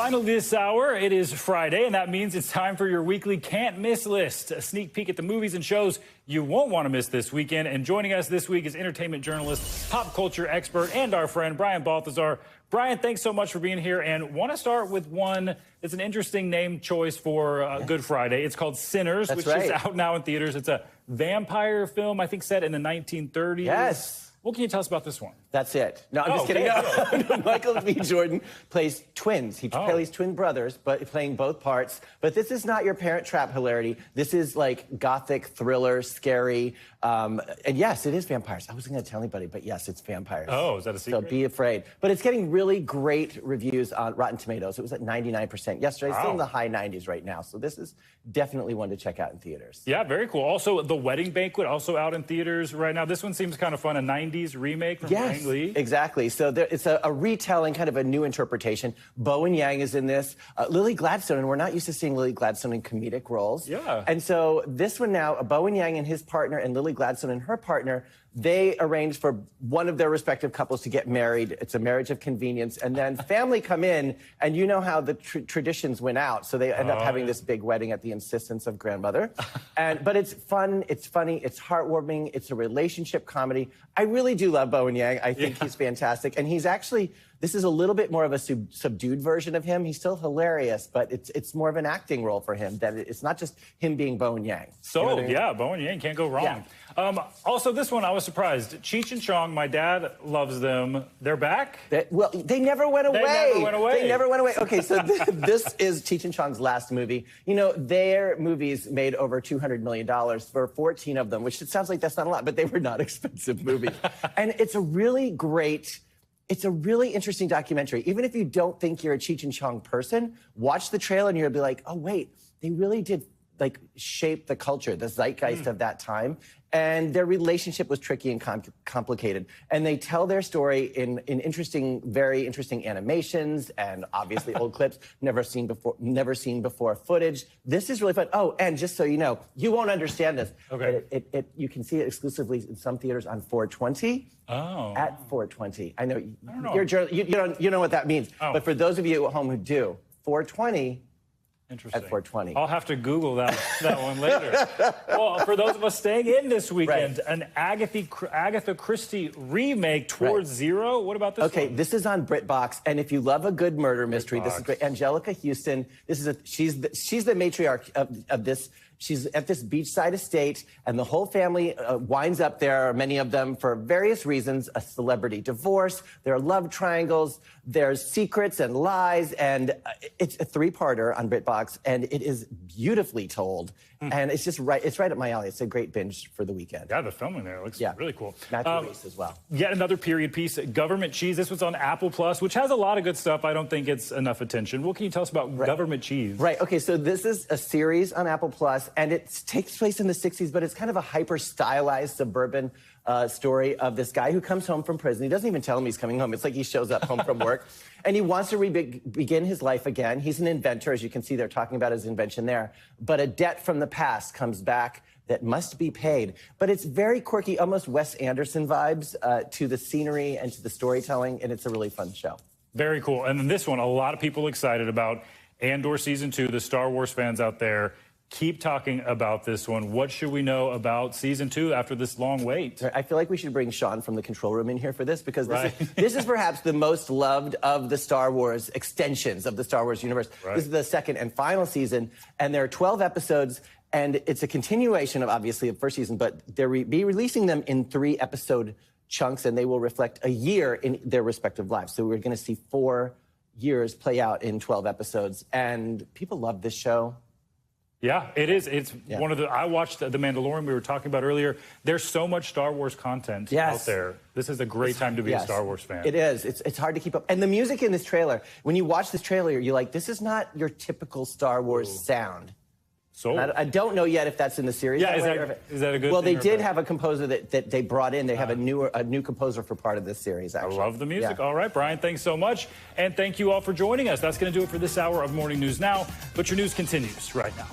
Finally this hour, it is Friday, and that means it's time for your weekly can't miss list. A sneak peek at the movies and shows you won't want to miss this weekend. And joining us this week is entertainment journalist, pop culture expert, and our friend Brian Balthazar. Brian, thanks so much for being here. And want to start with one that's an interesting name choice for Good Friday. It's called Sinners, which is out now in theaters. It's a vampire film, I think, set in the 1930s. Yes. What can you tell us about this one? That's it. No, I'm just kidding. No. Michael B. Jordan plays twins. He plays twin brothers, but playing both parts. But this is not your Parent Trap hilarity. This is like gothic thriller, scary. And yes, it is vampires. I wasn't going to tell anybody, but yes, it's vampires. Oh, is that a secret? So be afraid. But it's getting really great reviews on Rotten Tomatoes. It was at 99% yesterday. It's still in the high 90s right now. So this is definitely one to check out in theaters. Yeah, very cool. Also, The Wedding Banquet, also out in theaters right now. This one seems kind of fun, a 90s remake from Ang Lee. Exactly. So it's a retelling, kind of a new interpretation. Bowen Yang is in this. Lily Gladstone, and we're not used to seeing Lily Gladstone in comedic roles. Yeah. And so this one now, Bowen Yang and his partner, and Lily Gladstone and her partner, they arranged for one of their respective couples to get married. It's a marriage of convenience. And then family come in, and you know how the traditions went out. So they end up having this big wedding at the insistence of grandmother. But it's fun, it's funny, it's heartwarming, it's a relationship comedy. I really do love Bowen Yang. I think he's fantastic. And he's actually, this is a little bit more of a subdued version of him. He's still hilarious, but it's more of an acting role for him. That it's not just him being Bowen Yang. So, you know what I mean? Yeah, Bowen Yang can't go wrong. Yeah. Also, this one, I was surprised. Cheech and Chong, my dad loves them. They're back? They never went away. They never went away. They never went away. Okay, so this is Cheech and Chong's last movie. You know, their movies made over $200 million for 14 of them, which it sounds like that's not a lot, but they were not expensive movies. And it's a really great... It's a really interesting documentary. Even if you don't think you're a Cheech and Chong person, watch the trailer and you'll be like, oh, wait, they really did like shape the culture, the zeitgeist of that time. And their relationship was tricky and complicated. And they tell their story in interesting, very interesting animations and obviously old clips, never seen before footage. This is really fun. Oh, and just so you know, you won't understand this. Okay. You can see it exclusively in some theaters on 420. Oh. At 420. I know, I don't know. You know what that means. Oh. But for those of you at home who do, 420 Interesting. at 420. I'll have to Google that one later. Well, for those of us staying in this weekend, an Agatha Christie remake, Towards Zero. What about this one? Okay, this is on BritBox, and if you love a good murder mystery, this is great. Angelica Houston, she's the matriarch of this. She's at this beachside estate, and the whole family winds up there, many of them for various reasons, a celebrity divorce, there are love triangles, there's secrets and lies, and it's a three-parter on BritBox, and it is beautifully told. And it's just it's right up my alley. It's a great binge for the weekend. Yeah, the filming there looks really cool. Matthew Reese as well. Yet another period piece, Government Cheese. This was on Apple Plus, which has a lot of good stuff. I don't think it's enough attention. What can you tell us about Government Cheese? Right, okay, so this is a series on Apple Plus, and it takes place in the 60s, but it's kind of a hyper-stylized suburban story of this guy who comes home from prison. He doesn't even tell him he's coming home. It's like he shows up home from work, and he wants to begin his life again. He's an inventor. As you can see, they're talking about his invention there. But a debt from the past comes back that must be paid. But it's very quirky, almost Wes Anderson vibes to the scenery and to the storytelling, and it's a really fun show. Very cool. And then this one, a lot of people excited about Andor Season 2, the Star Wars fans out there. Keep talking about this one. What should we know about Season 2 after this long wait? I feel like we should bring Sean from the control room in here for this, because this is perhaps the most loved of the Star Wars extensions of the Star Wars universe. This is the second and final season, and there are 12 episodes, and it's a continuation of, obviously, the first season, but they'll be releasing them in 3-episode chunks, and they will reflect a year in their respective lives. So we're going to see 4 years play out in 12 episodes, and people love this show. Yeah, it is. It's one of the... I watched The Mandalorian we were talking about earlier. There's so much Star Wars content out there. This is a great time to be a Star Wars fan. It is. It's hard to keep up. And the music in this trailer, when you watch this trailer, you're like, this is not your typical Star Wars sound. So I don't know yet if that's in the series. Yeah, is that a good Well, thing they did have a composer that they brought in. They have a new composer for part of this series, actually. I love the music. All right, Brian, thanks so much. And thank you all for joining us. That's going to do it for this hour of Morning News Now. But your news continues right now.